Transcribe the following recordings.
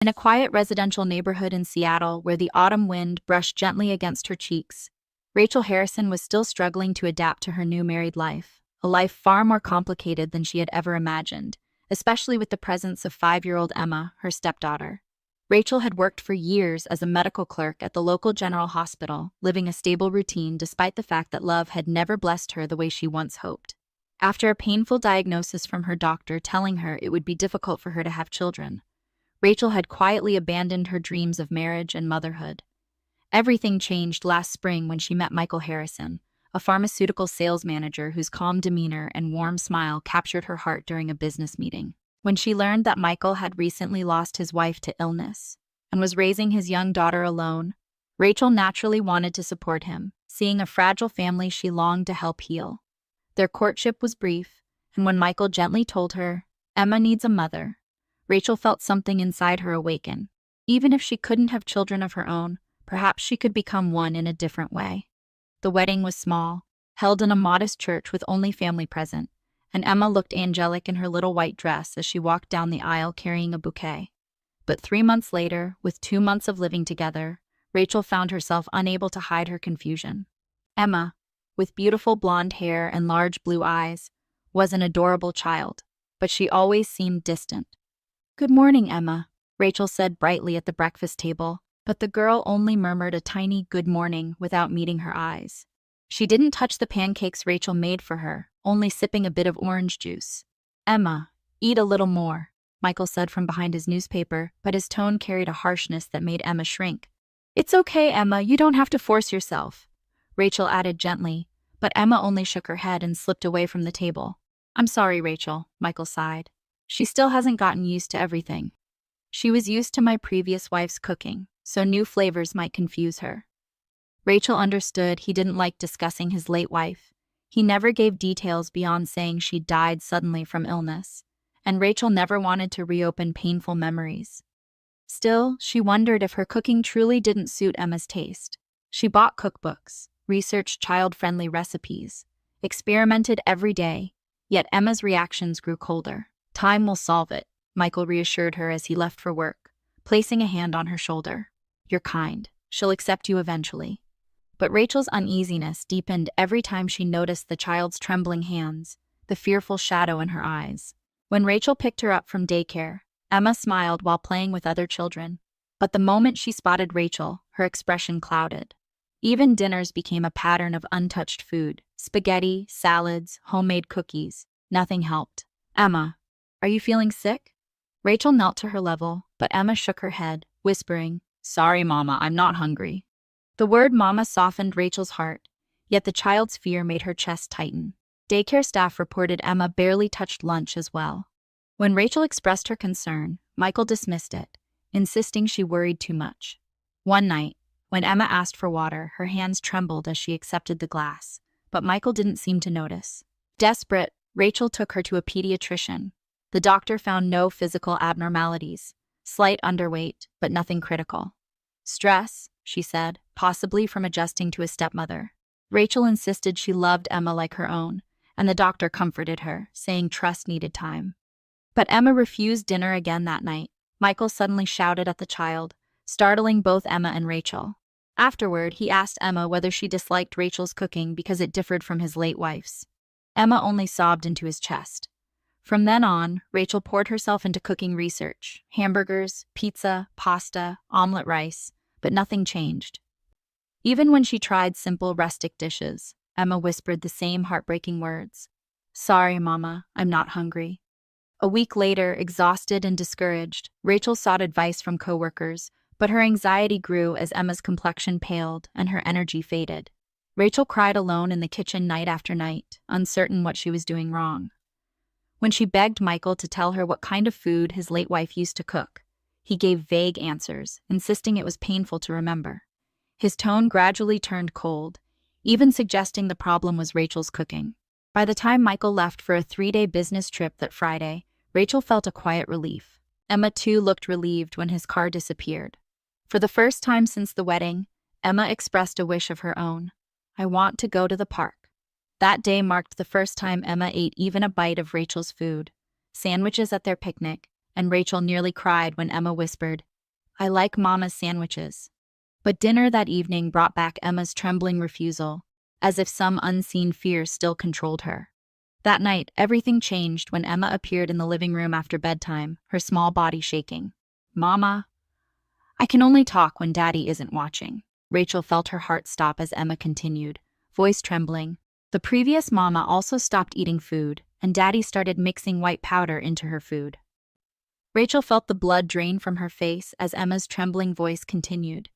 In a quiet residential neighborhood in Seattle where the autumn wind brushed gently against her cheeks, Rachel Harrison was still struggling to adapt to her new married life, a life far more complicated than she had ever imagined, especially with the presence of 5-year-old Emma, her stepdaughter. Rachel had worked for years as a medical clerk at the local general hospital, living a stable routine despite the fact that love had never blessed her the way she once hoped. After a painful diagnosis from her doctor telling her it would be difficult for her to have children, Rachel had quietly abandoned her dreams of marriage and motherhood. Everything changed last spring when she met Michael Harrison, a pharmaceutical sales manager whose calm demeanor and warm smile captured her heart during a business meeting. When she learned that Michael had recently lost his wife to illness and was raising his young daughter alone, Rachel naturally wanted to support him, seeing a fragile family she longed to help heal. Their courtship was brief, and when Michael gently told her, "Emma needs a mother," Rachel felt something inside her awaken. Even if she couldn't have children of her own, perhaps she could become one in a different way. The wedding was small, held in a modest church with only family present, and Emma looked angelic in her little white dress as she walked down the aisle carrying a bouquet. But 3 months later, with 2 months of living together, Rachel found herself unable to hide her confusion. Emma, with beautiful blonde hair and large blue eyes, was an adorable child, but she always seemed distant. "Good morning, Emma," Rachel said brightly at the breakfast table, but the girl only murmured a tiny good morning without meeting her eyes. She didn't touch the pancakes Rachel made for her, only sipping a bit of orange juice. "Emma, eat a little more," Michael said from behind his newspaper, but his tone carried a harshness that made Emma shrink. "It's okay, Emma, you don't have to force yourself," Rachel added gently, but Emma only shook her head and slipped away from the table. "I'm sorry, Rachel," Michael sighed. She still hasn't gotten used to everything. She was used to my previous wife's cooking, so new flavors might confuse her. Rachel understood he didn't like discussing his late wife. He never gave details beyond saying she died suddenly from illness, and Rachel never wanted to reopen painful memories. Still, she wondered if her cooking truly didn't suit Emma's taste. She bought cookbooks, researched child-friendly recipes, experimented every day, yet Emma's reactions grew colder. "Time will solve it," Michael reassured her as he left for work, placing a hand on her shoulder. "You're kind. She'll accept you eventually." But Rachel's uneasiness deepened every time she noticed the child's trembling hands, the fearful shadow in her eyes. When Rachel picked her up from daycare, Emma smiled while playing with other children. But the moment she spotted Rachel, her expression clouded. Even dinners became a pattern of untouched food: spaghetti, salads, homemade cookies. Nothing helped. "Emma, are you feeling sick?" Rachel knelt to her level, but Emma shook her head, whispering, "Sorry, Mama, I'm not hungry." The word Mama softened Rachel's heart, yet the child's fear made her chest tighten. Daycare staff reported Emma barely touched lunch as well. When Rachel expressed her concern, Michael dismissed it, insisting she worried too much. One night, when Emma asked for water, her hands trembled as she accepted the glass, but Michael didn't seem to notice. Desperate, Rachel took her to a pediatrician. The doctor found no physical abnormalities, slight underweight, but nothing critical. "Stress," she said, "possibly from adjusting to a stepmother." Rachel insisted she loved Emma like her own, and the doctor comforted her, saying trust needed time. But Emma refused dinner again that night. Michael suddenly shouted at the child, startling both Emma and Rachel. Afterward, he asked Emma whether she disliked Rachel's cooking because it differed from his late wife's. Emma only sobbed into his chest. From then on, Rachel poured herself into cooking research: hamburgers, pizza, pasta, omelet rice, but nothing changed. Even when she tried simple rustic dishes, Emma whispered the same heartbreaking words: "Sorry, Mama, I'm not hungry." A week later, exhausted and discouraged, Rachel sought advice from coworkers, but her anxiety grew as Emma's complexion paled and her energy faded. Rachel cried alone in the kitchen night after night, uncertain what she was doing wrong. When she begged Michael to tell her what kind of food his late wife used to cook, he gave vague answers, insisting it was painful to remember. His tone gradually turned cold, even suggesting the problem was Rachel's cooking. By the time Michael left for a 3-day business trip that Friday, Rachel felt a quiet relief. Emma too looked relieved when his car disappeared. For the first time since the wedding, Emma expressed a wish of her own: "I want to go to the park." That day marked the first time Emma ate even a bite of Rachel's food, sandwiches at their picnic, and Rachel nearly cried when Emma whispered, I like Mama's sandwiches. But dinner that evening brought back Emma's trembling refusal, as if some unseen fear still controlled her. That night, everything changed when Emma appeared in the living room after bedtime, her small body shaking. Mama, I can only talk when Daddy isn't watching. Rachel felt her heart stop as Emma continued, voice trembling. The previous Mama also stopped eating food, and Daddy started mixing white powder into her food. Rachel felt the blood drain from her face as Emma's trembling voice continued,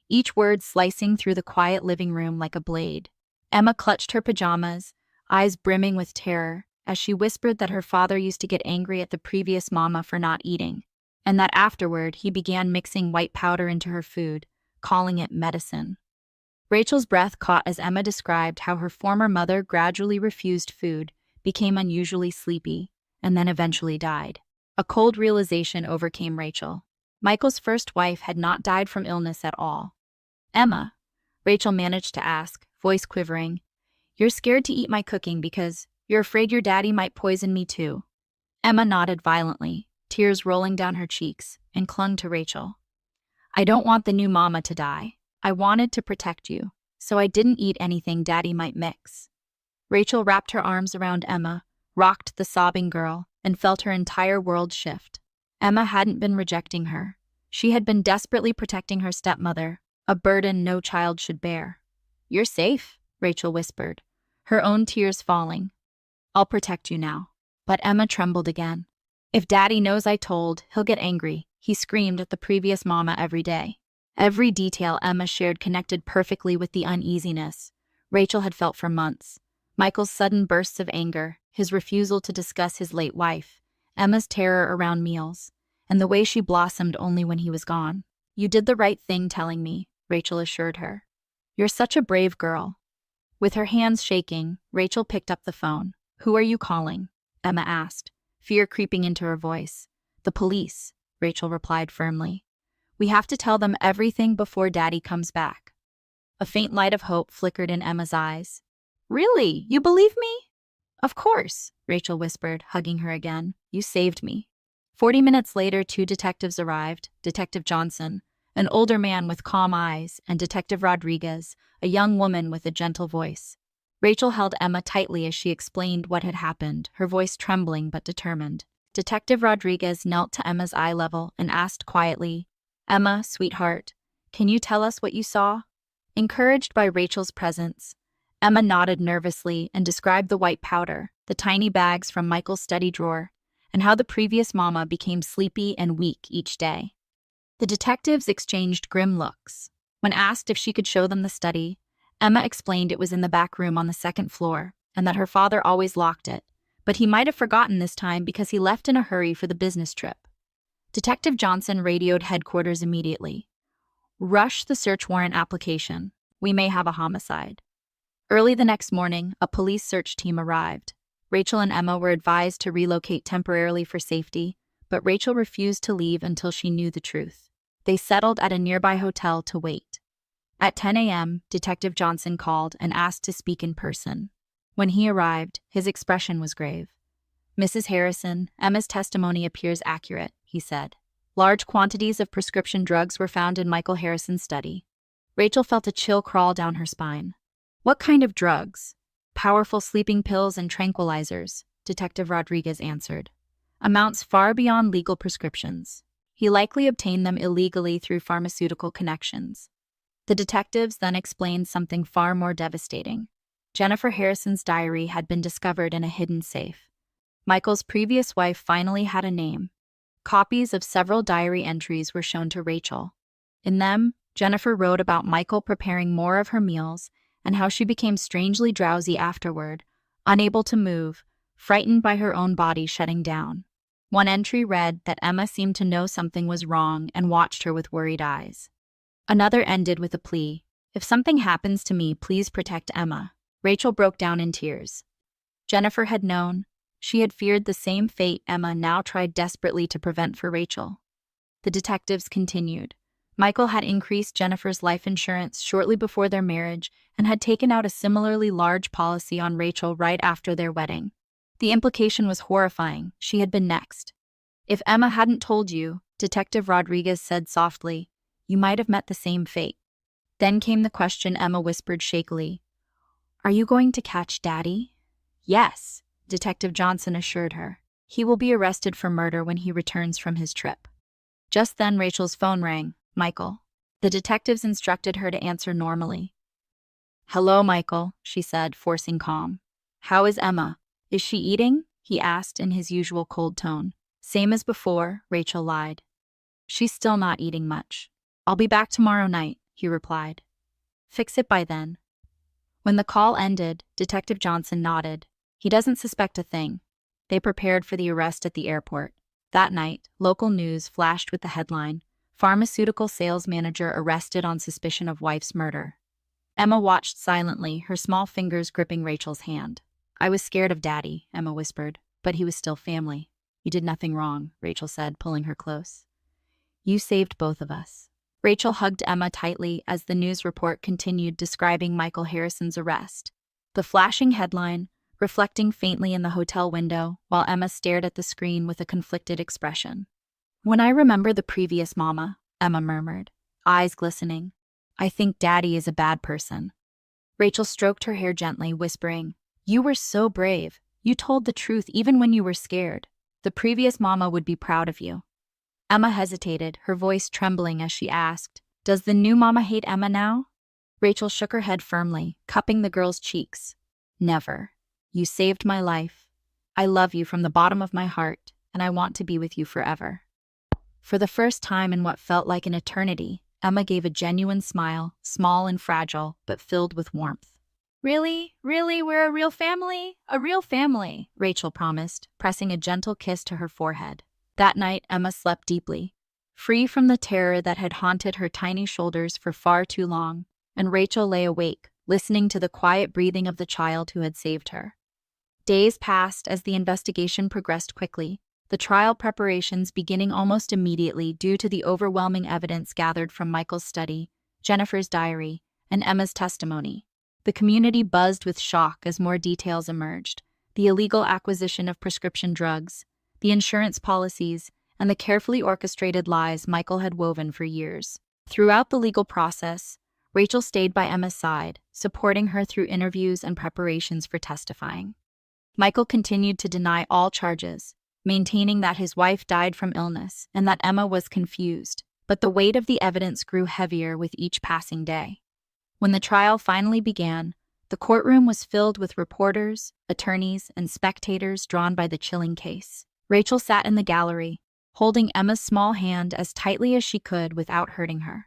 each word slicing through the quiet living room like a blade. Emma clutched her pajamas, eyes brimming with terror, as she whispered that her father used to get angry at the previous Mama for not eating, and that afterward he began mixing white powder into her food, calling it medicine. Rachel's breath caught as Emma described how her former mother gradually refused food, became unusually sleepy, and then eventually died. A cold realization overcame Rachel. Michael's first wife had not died from illness at all. Emma, Rachel managed to ask, voice quivering, you're scared to eat my cooking because you're afraid your daddy might poison me too. Emma nodded violently, tears rolling down her cheeks, and clung to Rachel. I don't want the new Mama to die. I wanted to protect you, so I didn't eat anything Daddy might mix. Rachel wrapped her arms around Emma, rocked the sobbing girl, and felt her entire world shift. Emma hadn't been rejecting her. She had been desperately protecting her stepmother, a burden no child should bear. You're safe, Rachel whispered, her own tears falling. I'll protect you now. But Emma trembled again. If Daddy knows I told, he'll get angry, he screamed at the previous Mama every day. Every detail Emma shared connected perfectly with the uneasiness Rachel had felt for months. Michael's sudden bursts of anger, his refusal to discuss his late wife, Emma's terror around meals, and the way she blossomed only when he was gone. You did the right thing telling me, Rachel assured her. You're such a brave girl. With her hands shaking, Rachel picked up the phone. Who are you calling? Emma asked, fear creeping into her voice. The police, Rachel replied firmly. We have to tell them everything before Daddy comes back. A faint light of hope flickered in Emma's eyes. Really? You believe me? Of course, Rachel whispered, hugging her again. You saved me. 40 minutes later, 2 detectives arrived, Detective Johnson, an older man with calm eyes, and Detective Rodriguez, a young woman with a gentle voice. Rachel held Emma tightly as she explained what had happened, her voice trembling but determined. Detective Rodriguez knelt to Emma's eye level and asked quietly, Emma, sweetheart, can you tell us what you saw? Encouraged by Rachel's presence, Emma nodded nervously and described the white powder, the tiny bags from Michael's study drawer, and how the previous Mama became sleepy and weak each day. The detectives exchanged grim looks. When asked if she could show them the study, Emma explained it was in the back room on the 2nd floor and that her father always locked it, but he might have forgotten this time because he left in a hurry for the business trip. Detective Johnson radioed headquarters immediately. Rush the search warrant application. We may have a homicide. Early the next morning, a police search team arrived. Rachel and Emma were advised to relocate temporarily for safety, but Rachel refused to leave until she knew the truth. They settled at a nearby hotel to wait. At 10 a.m., Detective Johnson called and asked to speak in person. When he arrived, his expression was grave. Mrs. Harrison, Emma's testimony appears accurate, he said. Large quantities of prescription drugs were found in Michael Harrison's study. Rachel felt a chill crawl down her spine. What kind of drugs? Powerful sleeping pills and tranquilizers, Detective Rodriguez answered. Amounts far beyond legal prescriptions. He likely obtained them illegally through pharmaceutical connections. The detectives then explained something far more devastating. Jennifer Harrison's diary had been discovered in a hidden safe. Michael's previous wife finally had a name. Copies of several diary entries were shown to Rachel. In them, Jennifer wrote about Michael preparing more of her meals and how she became strangely drowsy afterward, unable to move, frightened by her own body shutting down. One entry read that Emma seemed to know something was wrong and watched her with worried eyes. Another ended with a plea, if something happens to me, please protect Emma. Rachel broke down in tears. Jennifer had known. She had feared the same fate Emma now tried desperately to prevent for Rachel. The detectives continued. Michael had increased Jennifer's life insurance shortly before their marriage and had taken out a similarly large policy on Rachel right after their wedding. The implication was horrifying. She had been next. If Emma hadn't told you, Detective Rodriguez said softly. You might have met the same fate. Then came the question Emma whispered shakily. Are you going to catch Daddy? Yes, Detective Johnson assured her. He will be arrested for murder when he returns from his trip. Just then Rachel's phone rang. Michael. The detectives instructed her to answer normally. Hello, Michael, she said, forcing calm. How is Emma? Is she eating? He asked in his usual cold tone. Same as before, Rachel lied. She's still not eating much. I'll be back tomorrow night, he replied. Fix it by then. When the call ended, Detective Johnson nodded. He doesn't suspect a thing. They prepared for the arrest at the airport. That night, local news flashed with the headline, Pharmaceutical Sales Manager Arrested on Suspicion of Wife's Murder. Emma watched silently, her small fingers gripping Rachel's hand. I was scared of Daddy, Emma whispered, but he was still family. You did nothing wrong, Rachel said, pulling her close. You saved both of us. Rachel hugged Emma tightly as the news report continued describing Michael Harrison's arrest. The flashing headline, reflecting faintly in the hotel window, while Emma stared at the screen with a conflicted expression. When I remember the previous mama, Emma murmured, eyes glistening, I think Daddy is a bad person. Rachel stroked her hair gently, whispering, You were so brave. You told the truth even when you were scared. The previous mama would be proud of you. Emma hesitated, her voice trembling as she asked, Does the new mama hate Emma now? Rachel shook her head firmly, cupping the girl's cheeks. Never. You saved my life. I love you from the bottom of my heart, and I want to be with you forever. For the first time in what felt like an eternity, Emma gave a genuine smile, small and fragile, but filled with warmth. Really, we're a real family? A real family, Rachel promised, pressing a gentle kiss to her forehead. That night, Emma slept deeply, free from the terror that had haunted her tiny shoulders for far too long, and Rachel lay awake, listening to the quiet breathing of the child who had saved her. Days passed as the investigation progressed quickly, the trial preparations beginning almost immediately due to the overwhelming evidence gathered from Michael's study, Jennifer's diary, and Emma's testimony. The community buzzed with shock as more details emerged: the illegal acquisition of prescription drugs, the insurance policies, and the carefully orchestrated lies Michael had woven for years. Throughout the legal process, Rachel stayed by Emma's side, supporting her through interviews and preparations for testifying. Michael continued to deny all charges, maintaining that his wife died from illness and that Emma was confused, but the weight of the evidence grew heavier with each passing day. When the trial finally began, the courtroom was filled with reporters, attorneys, and spectators drawn by the chilling case. Rachel sat in the gallery, holding Emma's small hand as tightly as she could without hurting her.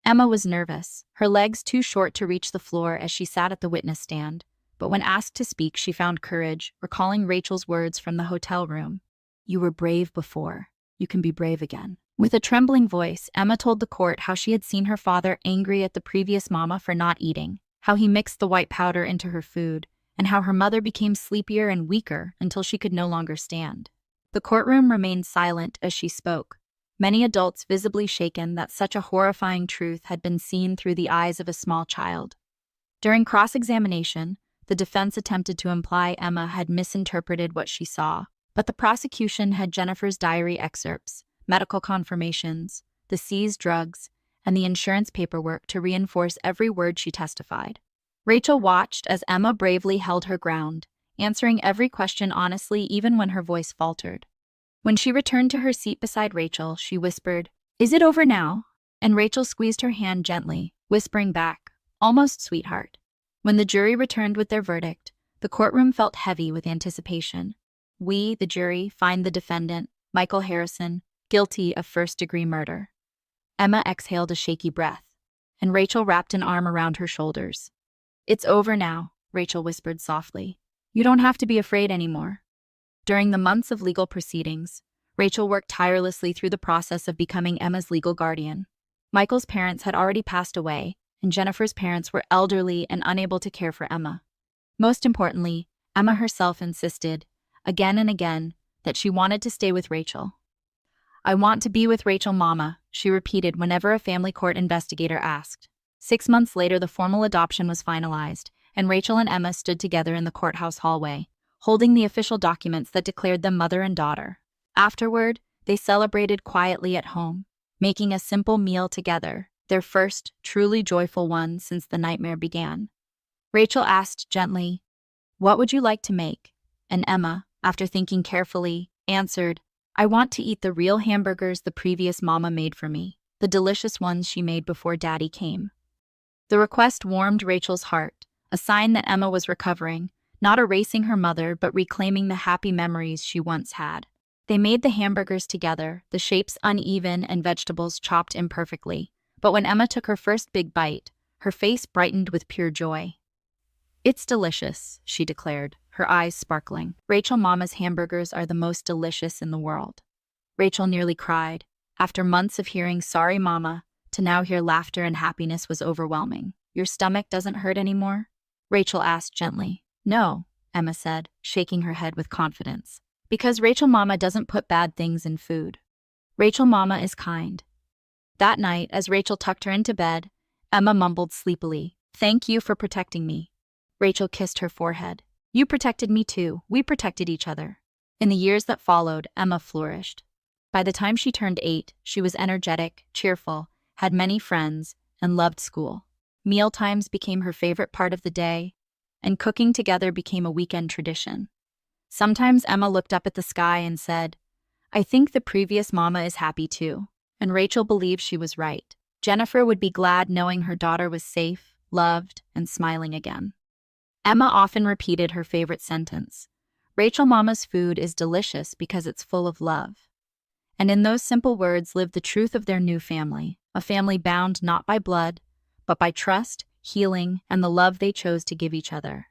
Emma was nervous, her legs too short to reach the floor as she sat at the witness stand, but when asked to speak, she found courage, recalling Rachel's words from the hotel room. You were brave before. You can be brave again. With a trembling voice, Emma told the court how she had seen her father angry at the previous mama for not eating, how he mixed the white powder into her food, and how her mother became sleepier and weaker until she could no longer stand. The courtroom remained silent as she spoke, many adults visibly shaken that such a horrifying truth had been seen through the eyes of a small child. During cross-examination, the defense attempted to imply Emma had misinterpreted what she saw, but the prosecution had Jennifer's diary excerpts, medical confirmations, the seized drugs, and the insurance paperwork to reinforce every word she testified. Rachel watched as Emma bravely held her ground, answering every question honestly even when her voice faltered. When she returned to her seat beside Rachel, she whispered, Is it over now? And Rachel squeezed her hand gently, whispering back, Almost, sweetheart. When the jury returned with their verdict, the courtroom felt heavy with anticipation. We, the jury, find the defendant, Michael Harrison, guilty of first-degree murder. Emma exhaled a shaky breath, and Rachel wrapped an arm around her shoulders. It's over now, Rachel whispered softly. You don't have to be afraid anymore. During the months of legal proceedings, Rachel worked tirelessly through the process of becoming Emma's legal guardian. Michael's parents had already passed away, and Jennifer's parents were elderly and unable to care for Emma. Most importantly, Emma herself insisted, again and again, that she wanted to stay with Rachel. I want to be with Rachel, Mama, she repeated whenever a family court investigator asked. 6 months later, the formal adoption was finalized, and Rachel and Emma stood together in the courthouse hallway, holding the official documents that declared them mother and daughter. Afterward, They celebrated quietly at home, making a simple meal together, their first truly joyful one since the nightmare began. Rachel asked gently, "What would you like to make?" And Emma, after thinking carefully, answered, "I want to eat the real hamburgers the previous mama made for me, the delicious ones she made before Daddy came." The request warmed Rachel's heart, a sign that Emma was recovering, not erasing her mother but reclaiming the happy memories she once had. They made the hamburgers together, the shapes uneven and vegetables chopped imperfectly. But when Emma took her first big bite, her face brightened with pure joy. "It's delicious," she declared, her eyes sparkling. "Rachel Mama's hamburgers are the most delicious in the world." Rachel nearly cried. After months of hearing "Sorry, Mama," to now hear laughter and happiness was overwhelming. "Your stomach doesn't hurt anymore?" Rachel asked gently. "No," Emma said, shaking her head with confidence. "Because Rachel Mama doesn't put bad things in food. Rachel Mama is kind." That night, as Rachel tucked her into bed, Emma mumbled sleepily, "Thank you for protecting me." Rachel kissed her forehead. "You protected me too. We protected each other." In the years that followed, Emma flourished. By the time she turned 8, she was energetic, cheerful, had many friends, and loved school. Mealtimes became her favorite part of the day, and cooking together became a weekend tradition. Sometimes Emma looked up at the sky and said, "I think the previous mama is happy too." And Rachel believed she was right. Jennifer would be glad knowing her daughter was safe, loved, and smiling again. Emma often repeated her favorite sentence, "Rachel Mama's food is delicious because it's full of love." And in those simple words lived the truth of their new family, a family bound not by blood, but by trust, healing, and the love they chose to give each other.